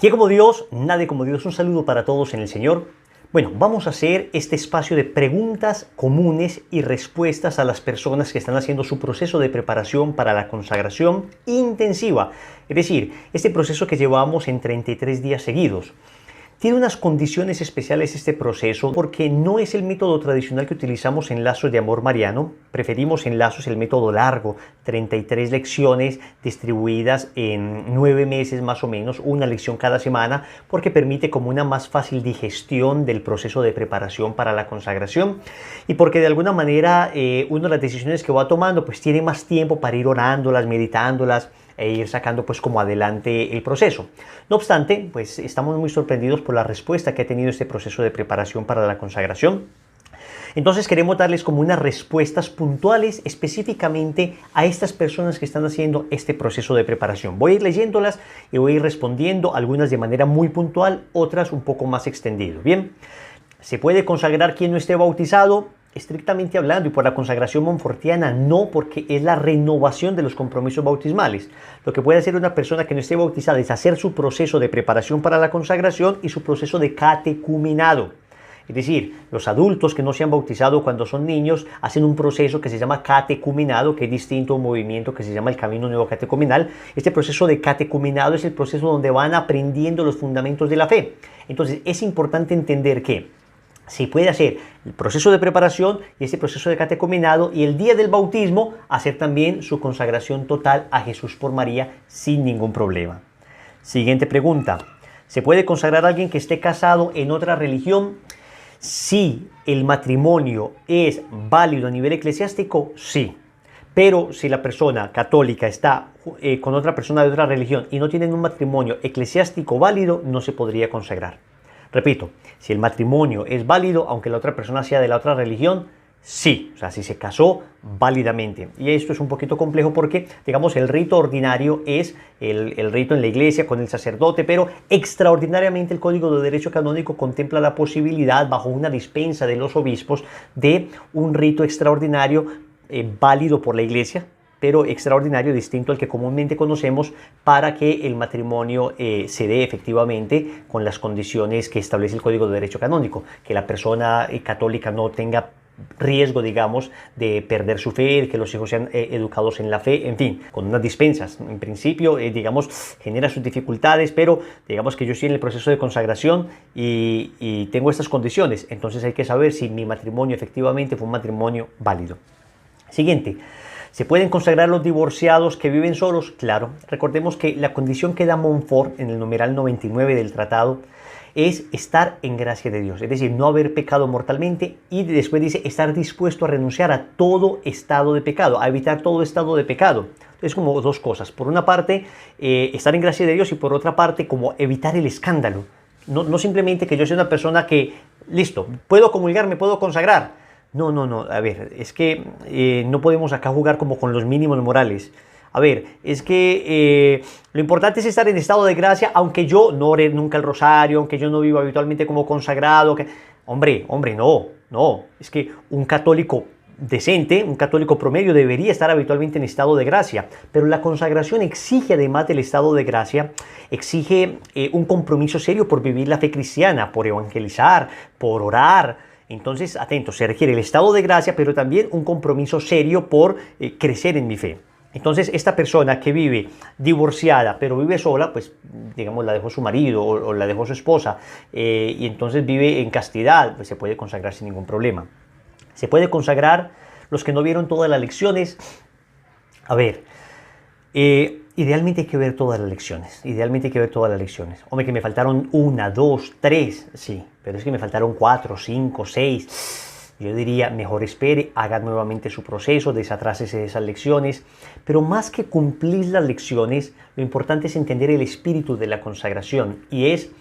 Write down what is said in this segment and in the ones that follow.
¿Quién como Dios? Nadie como Dios. Un saludo para todos en el Señor. Bueno, vamos a hacer este espacio de preguntas comunes y respuestas a las personas que están haciendo su proceso de preparación para la consagración intensiva. Es decir, este proceso que llevamos en 33 días seguidos. Tiene unas condiciones especiales este proceso porque no es el método tradicional que utilizamos en Lazos de Amor Mariano. Preferimos en Lazos el método largo, 33 lecciones distribuidas en 9 meses más o menos, una lección cada semana, porque permite como una más fácil digestión del proceso de preparación para la consagración y porque de alguna manera uno de las decisiones que va tomando pues tiene más tiempo para ir orándolas, meditándolas e ir sacando pues como adelante el proceso. No obstante, pues estamos muy sorprendidos por la respuesta que ha tenido este proceso de preparación para la consagración. Entonces queremos darles como unas respuestas puntuales específicamente a estas personas que están haciendo este proceso de preparación. Voy a ir leyéndolas y voy a ir respondiendo, algunas de manera muy puntual, otras un poco más extendido. Bien, ¿se puede consagrar quien no esté bautizado? Estrictamente hablando y por la consagración monfortiana, no, porque es la renovación de los compromisos bautismales. Lo que puede hacer una persona que no esté bautizada es hacer su proceso de preparación para la consagración y su proceso de catecumenado. Es decir, los adultos que no se han bautizado cuando son niños hacen un proceso que se llama catecumenado, que es distinto a un movimiento que se llama el Camino Nuevo Catecumenal. Este proceso de catecumenado es el proceso donde van aprendiendo los fundamentos de la fe. Entonces es importante entender que se puede hacer el proceso de preparación y ese proceso de catecumenado y el día del bautismo hacer también su consagración total a Jesús por María sin ningún problema. Siguiente pregunta. ¿Se puede consagrar a alguien que esté casado en otra religión? Si el matrimonio es válido a nivel eclesiástico, sí. Pero si la persona católica está con otra persona de otra religión y no tienen un matrimonio eclesiástico válido, no se podría consagrar. Repito, si el matrimonio es válido, aunque la otra persona sea de la otra religión, sí, o sea, si se casó válidamente. Y esto es un poquito complejo porque, digamos, el rito ordinario es el rito en la iglesia con el sacerdote, pero extraordinariamente el Código de Derecho Canónico contempla la posibilidad, bajo una dispensa de los obispos, de un rito extraordinario válido por la iglesia, pero extraordinario, distinto al que comúnmente conocemos, para que el matrimonio se dé efectivamente con las condiciones que establece el Código de Derecho Canónico, que la persona católica no tenga riesgo, digamos, de perder su fe, que los hijos sean educados en la fe, en fin, con unas dispensas. En principio, digamos, genera sus dificultades, pero digamos que yo estoy en el proceso de consagración y tengo estas condiciones, entonces hay que saber si mi matrimonio efectivamente fue un matrimonio válido. Siguiente. ¿Se pueden consagrar los divorciados que viven solos? Claro. Recordemos que la condición que da Montfort en el numeral 99 del tratado es estar en gracia de Dios, es decir, no haber pecado mortalmente, y después dice estar dispuesto a renunciar a todo estado de pecado, a evitar todo estado de pecado. Es como dos cosas. Por una parte, estar en gracia de Dios, y por otra parte, como evitar el escándalo. No simplemente que yo sea una persona que, listo, puedo comulgar, me puedo consagrar. No, a ver, es que no podemos acá jugar como con los mínimos morales. A ver, es que lo importante es estar en estado de gracia, aunque yo no ore nunca el rosario, aunque yo no viva habitualmente como consagrado. Hombre, no. Es que un católico decente, un católico promedio debería estar habitualmente en estado de gracia, pero la consagración exige, además del estado de gracia, exige un compromiso serio por vivir la fe cristiana, por evangelizar, por orar. Entonces, atentos, se requiere el estado de gracia, pero también un compromiso serio por crecer en mi fe. Entonces, esta persona que vive divorciada, pero vive sola, pues, digamos, la dejó su marido o la dejó su esposa, y entonces vive en castidad, pues se puede consagrar sin ningún problema. Se puede consagrar los que no vieron todas las lecciones. A ver, idealmente hay que ver todas las lecciones. Hombre, que me faltaron 1, 2, 3, sí, pero es que me faltaron 4, 5, 6. Yo diría, mejor espere, haga nuevamente su proceso, desatrácese de esas lecciones. Pero más que cumplir las lecciones, lo importante es entender el espíritu de la consagración, y es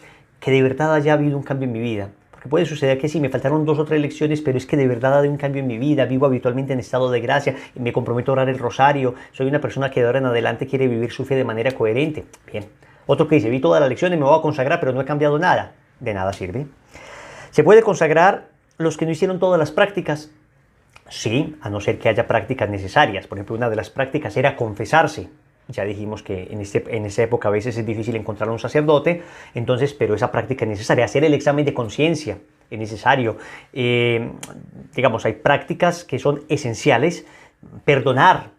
que de verdad haya habido un cambio en mi vida. Porque puede suceder que sí, me faltaron 2 o 3 lecciones, pero es que de verdad ha habido un cambio en mi vida, vivo habitualmente en estado de gracia, me comprometo a orar el rosario, soy una persona que de ahora en adelante quiere vivir su fe de manera coherente. Bien. Otro que dice, vi todas las lecciones, me voy a consagrar, pero no he cambiado nada. De nada sirve. ¿Se puede consagrar los que no hicieron todas las prácticas? Sí, a no ser que haya prácticas necesarias. Por ejemplo, una de las prácticas era confesarse. Ya dijimos que en esa época a veces es difícil encontrar un sacerdote, entonces, pero esa práctica es necesaria. Hacer el examen de conciencia es necesario. Digamos, hay prácticas que son esenciales. Perdonar.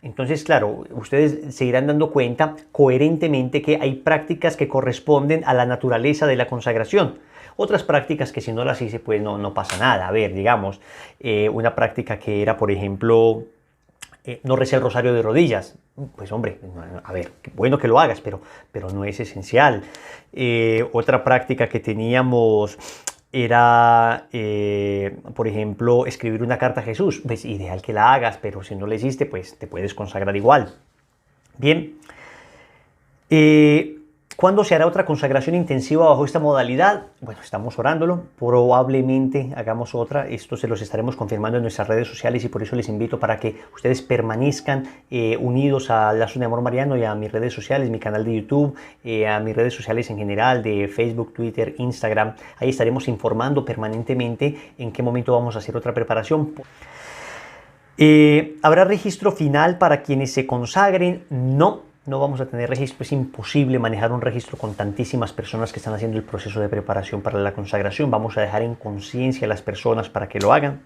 Entonces, claro, ustedes se irán dando cuenta coherentemente que hay prácticas que corresponden a la naturaleza de la consagración. Otras prácticas que si no las hice, pues no pasa nada. A ver, digamos, una práctica que era, por ejemplo, no recé el rosario de rodillas. Pues hombre, a ver, bueno que lo hagas, pero no es esencial. Otra práctica que teníamos era, por ejemplo, escribir una carta a Jesús. Pues ideal que la hagas, pero si no la hiciste, pues te puedes consagrar igual. Bien. ¿Cuándo se hará otra consagración intensiva bajo esta modalidad? Bueno, estamos orándolo, probablemente hagamos otra, esto se los estaremos confirmando en nuestras redes sociales y por eso les invito para que ustedes permanezcan unidos a Lazos de Amor Mariano y a mis redes sociales, mi canal de YouTube, a mis redes sociales en general, de Facebook, Twitter, Instagram. Ahí estaremos informando permanentemente en qué momento vamos a hacer otra preparación. ¿Habrá registro final para quienes se consagren? No vamos a tener registro, es imposible manejar un registro con tantísimas personas que están haciendo el proceso de preparación para la consagración. Vamos a dejar en conciencia a las personas para que lo hagan.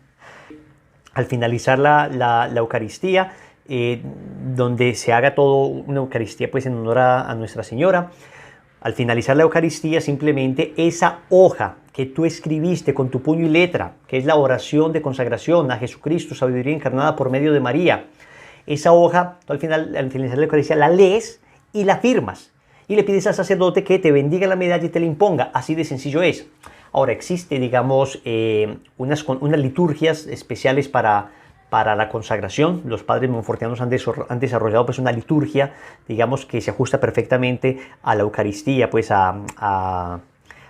Al finalizar la Eucaristía, donde se haga todo una Eucaristía pues en honor a Nuestra Señora, al finalizar la Eucaristía simplemente esa hoja que tú escribiste con tu puño y letra, que es la oración de consagración a Jesucristo, sabiduría encarnada por medio de María, esa hoja, tú al finalizar la Eucaristía, la lees y la firmas. Y le pides al sacerdote que te bendiga la medalla y te la imponga. Así de sencillo es. Ahora, existe, digamos, unas liturgias especiales para la consagración. Los padres monfortianos han desarrollado pues, una liturgia, digamos, que se ajusta perfectamente a la Eucaristía, pues a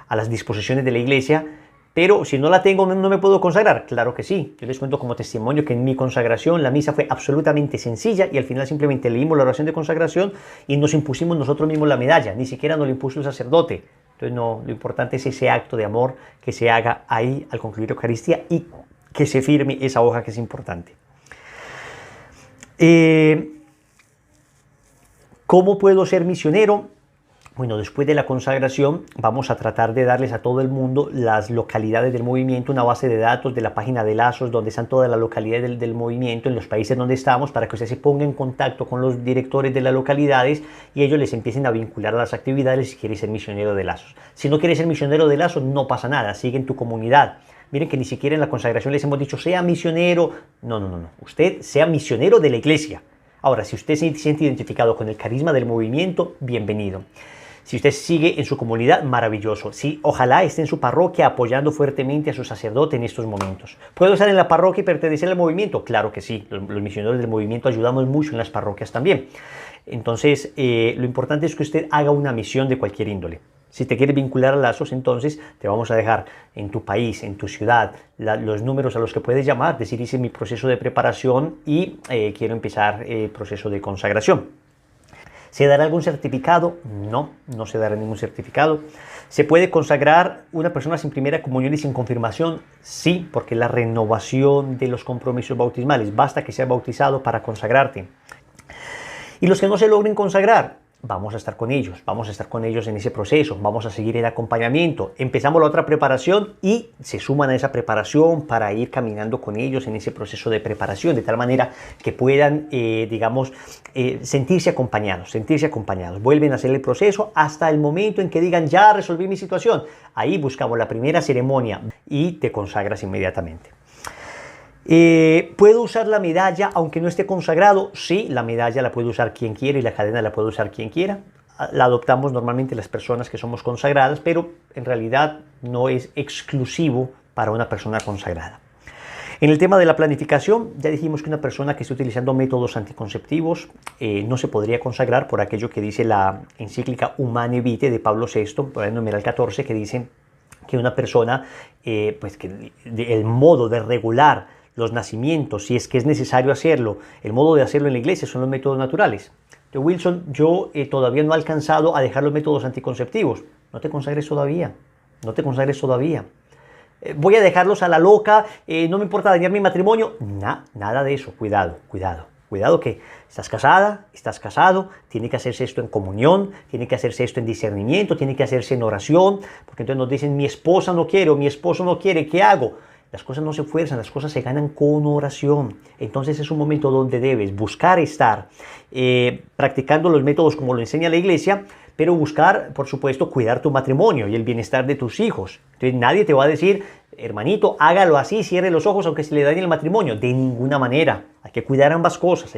las disposiciones de la Iglesia. Pero si no la tengo, no me puedo consagrar. Claro que sí. Yo les cuento como testimonio que en mi consagración la misa fue absolutamente sencilla y al final simplemente leímos la oración de consagración y nos impusimos nosotros mismos la medalla. Ni siquiera nos la impuso el sacerdote. Entonces no, lo importante es ese acto de amor que se haga ahí al concluir la Eucaristía y que se firme esa hoja que es importante. ¿Cómo puedo ser misionero? Bueno, después de la consagración vamos a tratar de darles a todo el mundo las localidades del movimiento, una base de datos de la página de Lazos donde están todas las localidades del movimiento en los países donde estamos para que usted se ponga en contacto con los directores de las localidades y ellos les empiecen a vincular a las actividades si quiere ser misionero de Lazos. Si no quiere ser misionero de Lazos, no pasa nada, sigue en tu comunidad. Miren que ni siquiera en la consagración les hemos dicho sea misionero. No. Usted sea misionero de la iglesia. Ahora, si usted se siente identificado con el carisma del movimiento, bienvenido. Si usted sigue en su comunidad, maravilloso. Sí, ojalá esté en su parroquia apoyando fuertemente a su sacerdote en estos momentos. ¿Puedo estar en la parroquia y pertenecer al movimiento? Claro que sí. Los misioneros del movimiento ayudamos mucho en las parroquias también. Entonces, lo importante es que usted haga una misión de cualquier índole. Si te quieres vincular a Lazos, entonces te vamos a dejar en tu país, en tu ciudad, los números a los que puedes llamar, decir hice mi proceso de preparación y quiero empezar el proceso de consagración. ¿Se dará algún certificado? No se dará ningún certificado. ¿Se puede consagrar una persona sin primera comunión y sin confirmación? Sí, porque la renovación de los compromisos bautismales. Basta que seas bautizado para consagrarte. ¿Y los que no se logren consagrar? Vamos a estar con ellos en ese proceso, vamos a seguir el acompañamiento. Empezamos la otra preparación y se suman a esa preparación para ir caminando con ellos en ese proceso de preparación, de tal manera que puedan, sentirse acompañados. Vuelven a hacer el proceso hasta el momento en que digan, ya resolví mi situación. Ahí buscamos la primera ceremonia y te consagras inmediatamente. ¿Puedo usar la medalla aunque no esté consagrado? Sí, la medalla la puede usar quien quiera y la cadena la puede usar quien quiera. La adoptamos normalmente las personas que somos consagradas, pero en realidad no es exclusivo para una persona consagrada. En el tema de la planificación, ya dijimos que una persona que esté utilizando métodos anticonceptivos no se podría consagrar por aquello que dice la encíclica Humane Vitae de Pablo VI, por el numeral 14, que dice que una persona, el modo de regular los nacimientos, si es que es necesario hacerlo, el modo de hacerlo en la iglesia son los métodos naturales. Wilson, yo todavía no he alcanzado a dejar los métodos anticonceptivos. No te consagres todavía. Voy a dejarlos a la loca, no me importa dañar mi matrimonio. Nada de eso, cuidado. Cuidado que estás casada, estás casado, tiene que hacerse esto en comunión, tiene que hacerse esto en discernimiento, tiene que hacerse en oración, porque entonces nos dicen, mi esposa no quiere o mi esposo no quiere, ¿qué hago? Las cosas no se fuerzan, las cosas se ganan con oración. Entonces es un momento donde debes buscar estar practicando los métodos como lo enseña la iglesia, pero buscar, por supuesto, cuidar tu matrimonio y el bienestar de tus hijos. Entonces nadie te va a decir, hermanito, hágalo así, cierre los ojos aunque se le dañe el matrimonio. De ninguna manera. Hay que cuidar ambas cosas,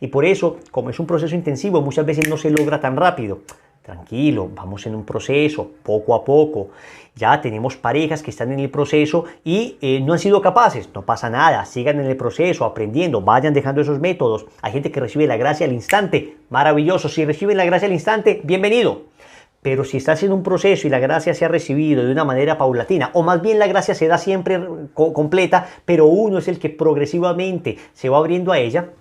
y por eso, como es un proceso intensivo, muchas veces no se logra tan rápido. Tranquilo, vamos en un proceso, poco a poco. Ya tenemos parejas que están en el proceso y no han sido capaces. No pasa nada, sigan en el proceso, aprendiendo, vayan dejando esos métodos. Hay gente que recibe la gracia al instante, maravilloso. Si reciben la gracia al instante, bienvenido. Pero si estás en un proceso y la gracia se ha recibido de una manera paulatina, o más bien la gracia se da siempre completa, pero uno es el que progresivamente se va abriendo a ella,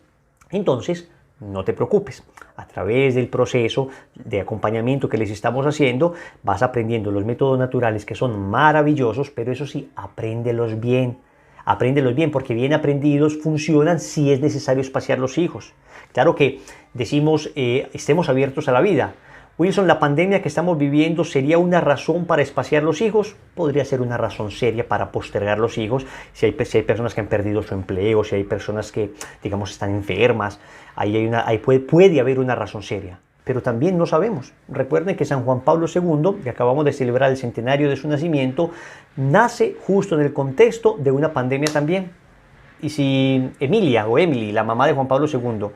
entonces no te preocupes. A través del proceso de acompañamiento que les estamos haciendo, vas aprendiendo los métodos naturales que son maravillosos, pero eso sí, apréndelos bien. Apréndelos bien, porque bien aprendidos funcionan si es necesario espaciar los hijos. Claro que decimos, estemos abiertos a la vida. Wilson, ¿la pandemia que estamos viviendo sería una razón para espaciar los hijos? Podría ser una razón seria para postergar los hijos. Si hay personas que han perdido su empleo, si hay personas que, digamos, están enfermas, ahí puede haber una razón seria. Pero también no sabemos. Recuerden que San Juan Pablo II, que acabamos de celebrar el centenario de su nacimiento, nace justo en el contexto de una pandemia también. Y si Emilia o Emily, la mamá de Juan Pablo II,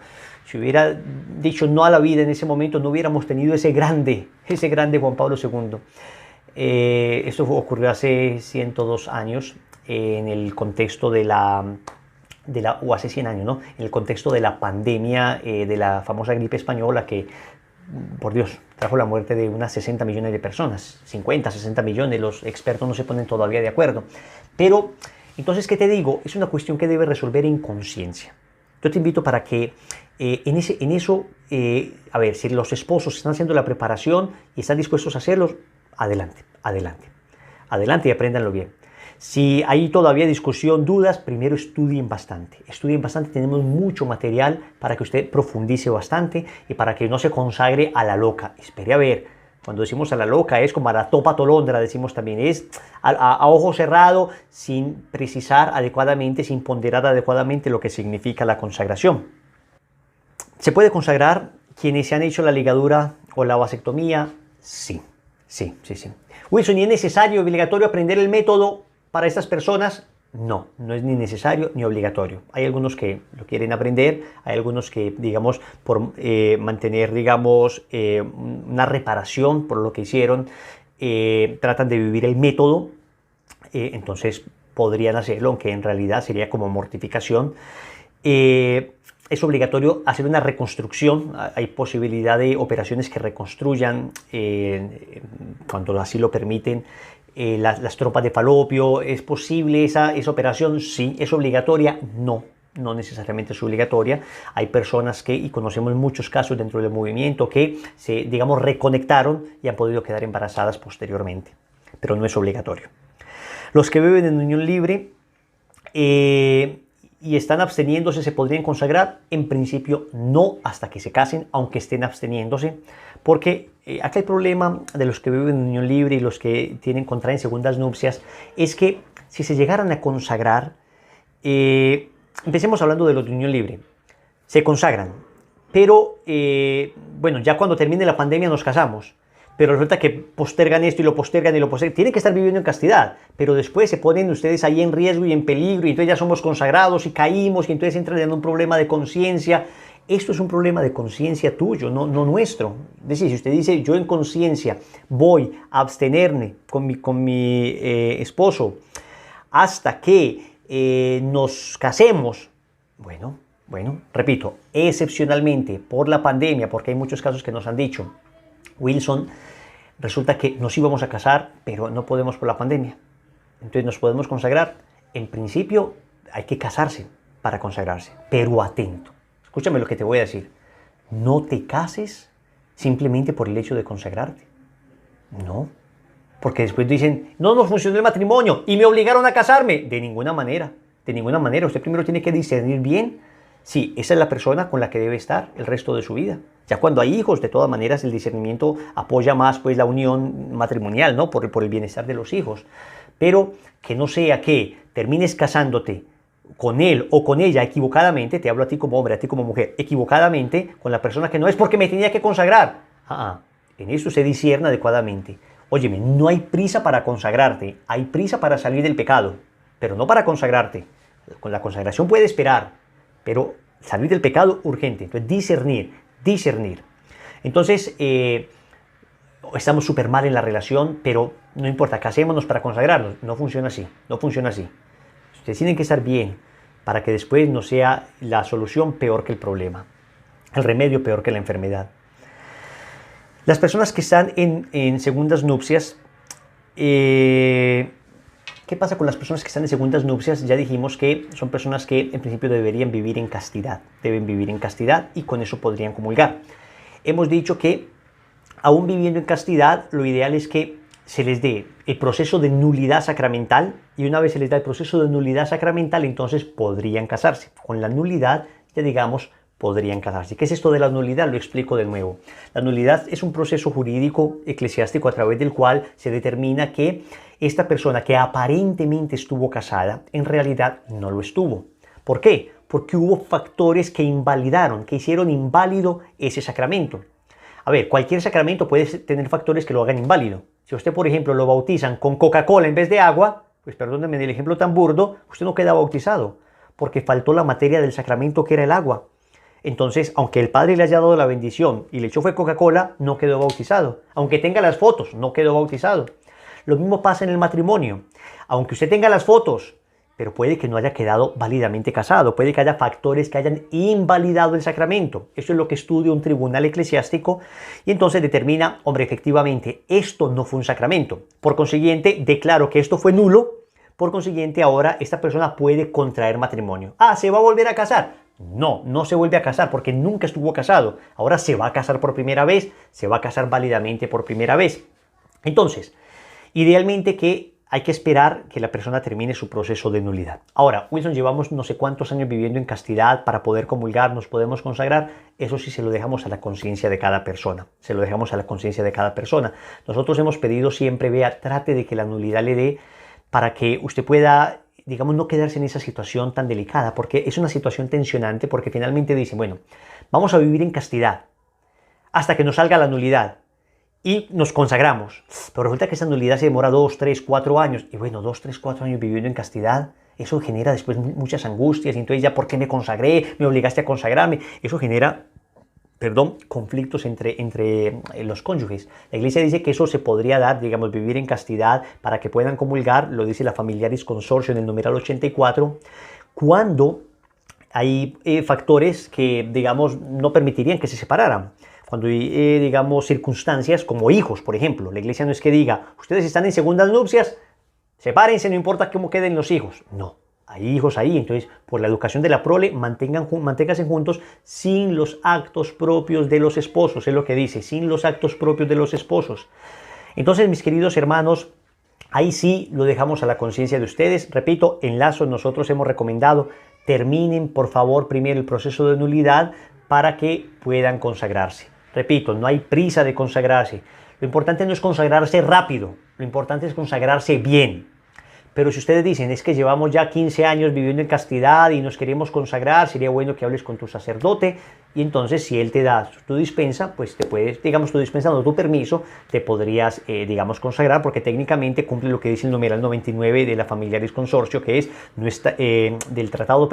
si hubiera dicho no a la vida en ese momento, no hubiéramos tenido ese grande Juan Pablo II. Esto ocurrió hace 102 años en el contexto o hace 100 años, ¿no? En el contexto de la pandemia de la famosa gripe española que, por Dios, trajo la muerte de unas 60 millones de personas. 50, 60 millones, los expertos no se ponen todavía de acuerdo. Pero, entonces, ¿qué te digo? Es una cuestión que debes resolver en conciencia. Yo te invito para que a ver, si los esposos están haciendo la preparación y están dispuestos a hacerlo, adelante y apréndanlo bien. Si hay todavía discusión, dudas, primero estudien bastante, tenemos mucho material para que usted profundice bastante y para que no se consagre a la loca. Espere a ver, cuando decimos a la loca es como a la topa tolondra, decimos también, es a ojo cerrado, sin precisar adecuadamente, sin ponderar adecuadamente lo que significa la consagración. ¿Se puede consagrar quienes se han hecho la ligadura o la vasectomía? Sí. Wilson, ¿y es necesario o obligatorio aprender el método para estas personas? No es ni necesario ni obligatorio. Hay algunos que lo quieren aprender, hay algunos que, digamos, por mantener, digamos, una reparación por lo que hicieron, tratan de vivir el método, entonces podrían hacerlo, aunque en realidad sería como mortificación. Es obligatorio hacer una reconstrucción. Hay posibilidad de operaciones que reconstruyan, cuando así lo permiten, las tropas de Falopio. ¿Es posible esa operación? Sí. ¿Es obligatoria? No necesariamente es obligatoria. Hay personas y conocemos muchos casos dentro del movimiento, que se, digamos, reconectaron y han podido quedar embarazadas posteriormente. Pero no es obligatorio. Los que viven en unión libre y están absteniéndose, ¿se podrían consagrar? En principio no, hasta que se casen, aunque estén absteniéndose, porque acá el problema de los que viven en unión libre y los que contraen segundas nupcias es que si se llegaran a consagrar, empecemos hablando de los de unión libre, se consagran, pero bueno, ya cuando termine la pandemia nos casamos. Pero resulta que postergan esto y lo postergan. Tienen que estar viviendo en castidad, pero después se ponen ustedes ahí en riesgo y en peligro, y entonces ya somos consagrados y caímos, y entonces entran en un problema de conciencia. Esto es un problema de conciencia tuyo, no nuestro. Es decir, si usted dice, yo en conciencia voy a abstenerme con mi esposo hasta que nos casemos, bueno, repito, excepcionalmente por la pandemia, porque hay muchos casos que nos han dicho, Wilson, resulta que nos íbamos a casar, pero no podemos por la pandemia. Entonces nos podemos consagrar. En principio hay que casarse para consagrarse, pero atento. Escúchame lo que te voy a decir. No te cases simplemente por el hecho de consagrarte. No. Porque después dicen, no nos funcionó el matrimonio y me obligaron a casarme. De ninguna manera. Usted primero tiene que discernir bien sí, esa es la persona con la que debe estar el resto de su vida. Ya cuando hay hijos, de todas maneras, el discernimiento apoya más pues la unión matrimonial, ¿no? Por el bienestar de los hijos. Pero que no sea que termines casándote con él o con ella equivocadamente, te hablo a ti como hombre, a ti como mujer, equivocadamente con la persona que no es porque me tenía que consagrar. En eso se discierne adecuadamente. Óyeme, no hay prisa para consagrarte, hay prisa para salir del pecado, pero no para consagrarte. Con la consagración puede esperar, pero salir del pecado urgente. Entonces, discernir. Entonces, estamos súper mal en la relación, pero no importa, casémonos para consagrarnos. No funciona así, no funciona así. Ustedes tienen que estar bien para que después no sea la solución peor que el problema, el remedio peor que la enfermedad. Las personas que están en segundas nupcias, ¿qué pasa con las personas que están en segundas nupcias? Ya dijimos que son personas que en principio deberían vivir en castidad, deben vivir en castidad y con eso podrían comulgar. Hemos dicho que aún viviendo en castidad, lo ideal es que se les dé el proceso de nulidad sacramental y una vez se les da el proceso de nulidad sacramental, entonces podrían casarse. Con la nulidad, ya digamos, podrían casarse. ¿Qué es esto de la nulidad? Lo explico de nuevo. La nulidad es un proceso jurídico eclesiástico a través del cual se determina que esta persona que aparentemente estuvo casada, en realidad no lo estuvo. ¿Por qué? Porque hubo factores que invalidaron, que hicieron inválido ese sacramento. A ver, cualquier sacramento puede tener factores que lo hagan inválido. Si usted, por ejemplo, lo bautizan con Coca-Cola en vez de agua, pues perdónenme del ejemplo tan burdo, usted no queda bautizado, porque faltó la materia del sacramento que era el agua. Entonces, aunque el padre le haya dado la bendición y le echó fue Coca-Cola, no quedó bautizado. Aunque tenga las fotos, no quedó bautizado. Lo mismo pasa en el matrimonio. Aunque usted tenga las fotos, pero puede que no haya quedado válidamente casado, puede que haya factores que hayan invalidado el sacramento. Eso es lo que estudia un tribunal eclesiástico y entonces determina, hombre, efectivamente, esto no fue un sacramento. Por consiguiente, declaro que esto fue nulo, por consiguiente, ahora esta persona puede contraer matrimonio. ¿Se va a volver a casar? No, no se vuelve a casar porque nunca estuvo casado. Ahora se va a casar por primera vez, se va a casar válidamente por primera vez. Entonces, idealmente que hay que esperar que la persona termine su proceso de nulidad. Ahora, Wilson, llevamos no sé cuántos años viviendo en castidad para poder comulgar, nos podemos consagrar. Eso sí se lo dejamos a la conciencia de cada persona. Se lo dejamos a la conciencia de cada persona. Nosotros hemos pedido siempre, vea, trate de que la nulidad le dé para que usted pueda, digamos, no quedarse en esa situación tan delicada, porque es una situación tensionante, porque finalmente dicen, bueno, vamos a vivir en castidad hasta que nos salga la nulidad. Y nos consagramos. Pero resulta que esa nulidad se demora 2, 3, 4 años. Y bueno, 2, 3, 4 años viviendo en castidad, eso genera después muchas angustias. Y entonces ya, ¿por qué me consagré? ¿Me obligaste a consagrarme? Eso genera, conflictos entre los cónyuges. La Iglesia dice que eso se podría dar, digamos, vivir en castidad para que puedan comulgar, lo dice la Familiaris Consortio en el numeral 84, cuando hay factores que, digamos, no permitirían que se separaran. Cuando hay, digamos, circunstancias como hijos, por ejemplo. La Iglesia no es que diga, ustedes están en segundas nupcias, sepárense, no importa cómo queden los hijos. No, hay hijos ahí. Entonces, por la educación de la prole, manténganse juntos sin los actos propios de los esposos. Es lo que dice, sin los actos propios de los esposos. Entonces, mis queridos hermanos, ahí sí lo dejamos a la conciencia de ustedes. Repito, en Lazo nosotros hemos recomendado, terminen por favor primero el proceso de nulidad para que puedan consagrarse. Repito, no hay prisa de consagrarse. Lo importante no es consagrarse rápido, lo importante es consagrarse bien. Pero si ustedes dicen, es que llevamos ya 15 años viviendo en castidad y nos queremos consagrar, sería bueno que hables con tu sacerdote y entonces si él te da tu dispensa, pues te puedes, digamos, tu dispensa, dando tu permiso, te podrías, digamos, consagrar porque técnicamente cumple lo que dice el numeral 99 de la Familiaris Consortio, que es del tratado,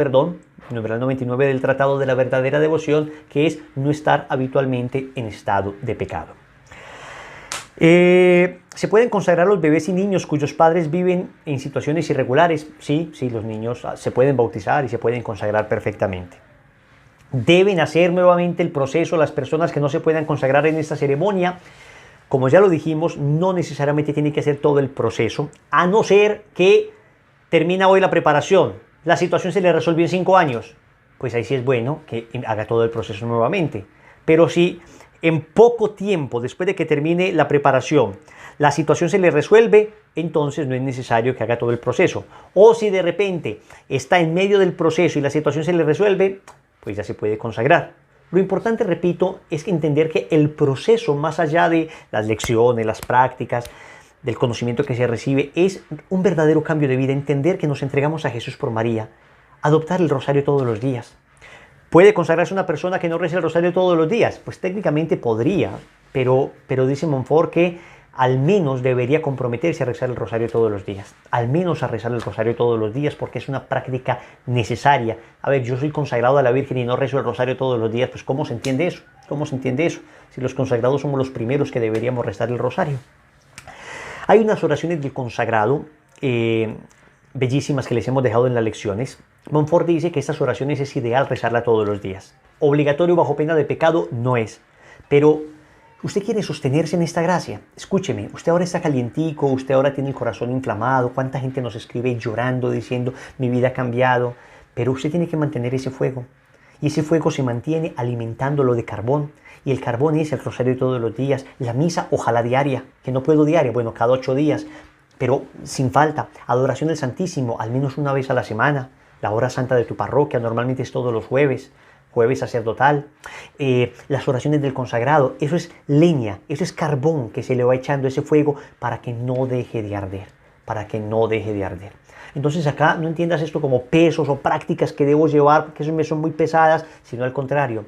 numeral 99 del Tratado de la Verdadera Devoción, que es no estar habitualmente en estado de pecado. ¿Se pueden consagrar los bebés y niños cuyos padres viven en situaciones irregulares? Sí, los niños se pueden bautizar y se pueden consagrar perfectamente. Deben hacer nuevamente el proceso las personas que no se puedan consagrar en esta ceremonia. Como ya lo dijimos, no necesariamente tiene que hacer todo el proceso, a no ser que termina hoy la preparación, la situación se le resolvió en 5 años, pues ahí sí es bueno que haga todo el proceso nuevamente. Pero si en poco tiempo, después de que termine la preparación, la situación se le resuelve, entonces no es necesario que haga todo el proceso. O si de repente está en medio del proceso y la situación se le resuelve, pues ya se puede consagrar. Lo importante, repito, es entender que el proceso, más allá de las lecciones, las prácticas, del conocimiento que se recibe, es un verdadero cambio de vida. Entender que nos entregamos a Jesús por María, adoptar el rosario todos los días. ¿Puede consagrarse una persona que no reza el rosario todos los días? Pues técnicamente podría, pero dice Montfort que al menos debería comprometerse a rezar el rosario todos los días. Al menos a rezar el rosario todos los días, porque es una práctica necesaria. A ver, yo soy consagrado a la Virgen y no rezo el rosario todos los días. Pues ¿cómo se entiende eso? ¿Cómo se entiende eso? Si los consagrados somos los primeros que deberíamos rezar el rosario. Hay unas oraciones del consagrado bellísimas que les hemos dejado en las lecciones. Montfort dice que estas oraciones es ideal rezarlas todos los días. Obligatorio bajo pena de pecado no es, pero usted quiere sostenerse en esta gracia. Escúcheme, usted ahora está calientico, usted ahora tiene el corazón inflamado, cuánta gente nos escribe llorando, diciendo mi vida ha cambiado, pero usted tiene que mantener ese fuego. Y ese fuego se mantiene alimentándolo de carbón. Y el carbón es el rosario todos los días, la misa ojalá diaria, que no puedo diaria, bueno, cada 8 días, pero sin falta. Adoración del Santísimo, al menos una vez a la semana. La hora santa de tu parroquia, normalmente es todos los jueves, jueves sacerdotal. Las oraciones del consagrado, eso es leña, eso es carbón que se le va echando ese fuego para que no deje de arder, para que no deje de arder. Entonces acá no entiendas esto como pesos o prácticas que debo llevar, porque eso me son muy pesadas, sino al contrario,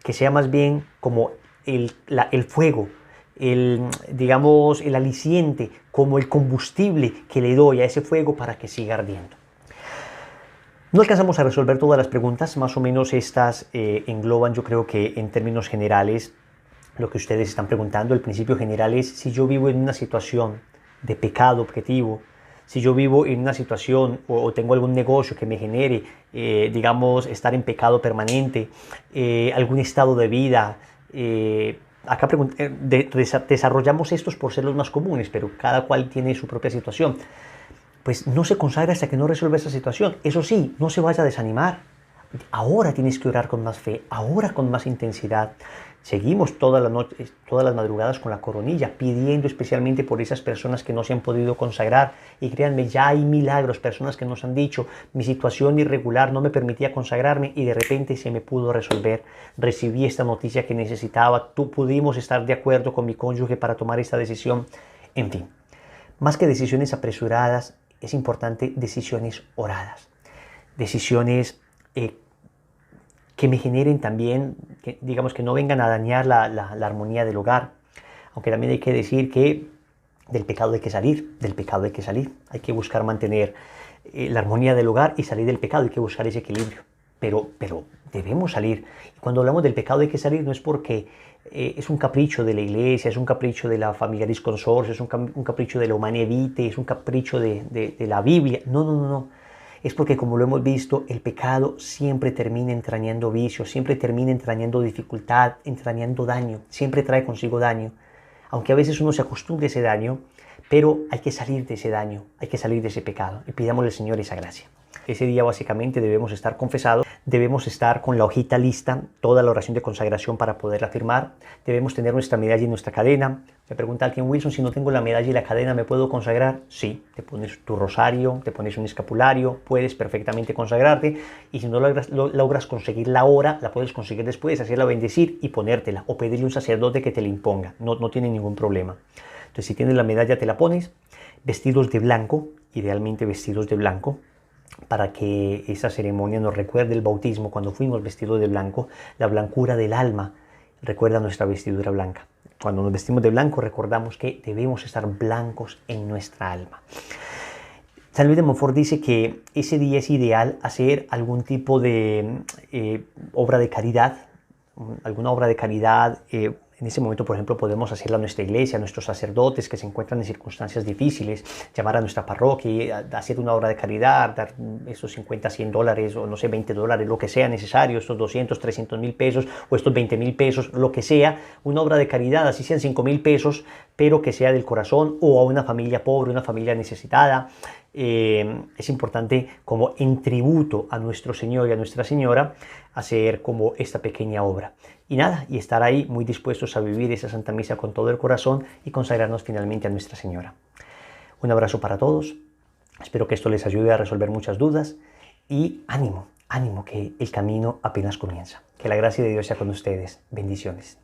que sea más bien como el fuego, digamos, el aliciente, como el combustible que le doy a ese fuego para que siga ardiendo. No alcanzamos a resolver todas las preguntas, más o menos estas engloban, yo creo que en términos generales, lo que ustedes están preguntando. El principio general es si yo vivo en una situación de pecado objetivo, si yo vivo en una situación o tengo algún negocio que me genere, digamos, estar en pecado permanente, algún estado de vida. Acá desarrollamos estos por ser los más comunes, pero cada cual tiene su propia situación. Pues no se consagra hasta que no resuelva esa situación. Eso sí, no se vaya a desanimar. Ahora tienes que orar con más fe, ahora con más intensidad. Seguimos todas las madrugadas con la coronilla, pidiendo especialmente por esas personas que no se han podido consagrar. Y créanme, ya hay milagros, personas que nos han dicho, mi situación irregular no me permitía consagrarme y de repente se me pudo resolver. Recibí esta noticia que necesitaba, pudimos estar de acuerdo con mi cónyuge para tomar esta decisión. En fin, más que decisiones apresuradas, es importante decisiones oradas. Decisiones que me generen también, digamos que no vengan a dañar la armonía del hogar. Aunque también hay que decir que del pecado hay que salir, Hay que buscar mantener la armonía del hogar y salir del pecado, hay que buscar ese equilibrio. Pero debemos salir. Y cuando hablamos del pecado hay que salir no es porque es un capricho de la iglesia, es un capricho de la Familiaris Consortio, es un capricho de la Humanae Vitae, es un capricho de la Biblia. No. Es porque, como lo hemos visto, el pecado siempre termina entrañando vicios, siempre termina entrañando dificultad, entrañando daño, siempre trae consigo daño. Aunque a veces uno se acostumbre a ese daño, pero hay que salir de ese daño, hay que salir de ese pecado y pidámosle al Señor esa gracia. Ese día básicamente debemos estar confesados, debemos estar con la hojita lista, toda la oración de consagración para poderla firmar, debemos tener nuestra medalla y nuestra cadena. Me pregunta alguien, Wilson, si no tengo la medalla y la cadena, ¿me puedo consagrar? Sí, te pones tu rosario, te pones un escapulario, puedes perfectamente consagrarte y si no logras conseguir la hora, la puedes conseguir después, hacerla bendecir y ponértela o pedirle a un sacerdote que te la imponga, no tiene ningún problema. Entonces si tienes la medalla te la pones, vestidos de blanco, idealmente vestidos de blanco, para que esa ceremonia nos recuerde el bautismo cuando fuimos vestidos de blanco, la blancura del alma recuerda nuestra vestidura blanca. Cuando nos vestimos de blanco recordamos que debemos estar blancos en nuestra alma. San Luis de Montfort dice que ese día es ideal hacer algún tipo de obra de caridad, alguna obra de caridad. En ese momento, por ejemplo, podemos hacerla a nuestra iglesia, a nuestros sacerdotes que se encuentran en circunstancias difíciles, llamar a nuestra parroquia, hacer una obra de caridad, dar esos 50, 100 dólares o no sé, 20 dólares, lo que sea necesario, estos 200, 300 mil pesos o estos 20 mil pesos, lo que sea, una obra de caridad, así sean 5 mil pesos, pero que sea del corazón o a una familia pobre, una familia necesitada. Es importante como en tributo a nuestro Señor y a Nuestra Señora hacer como esta pequeña obra. Y nada, y estar ahí muy dispuestos a vivir esa Santa Misa con todo el corazón y consagrarnos finalmente a Nuestra Señora. Un abrazo para todos, espero que esto les ayude a resolver muchas dudas y ánimo ánimo que el camino apenas comienza. Que la gracia de Dios sea con ustedes. Bendiciones.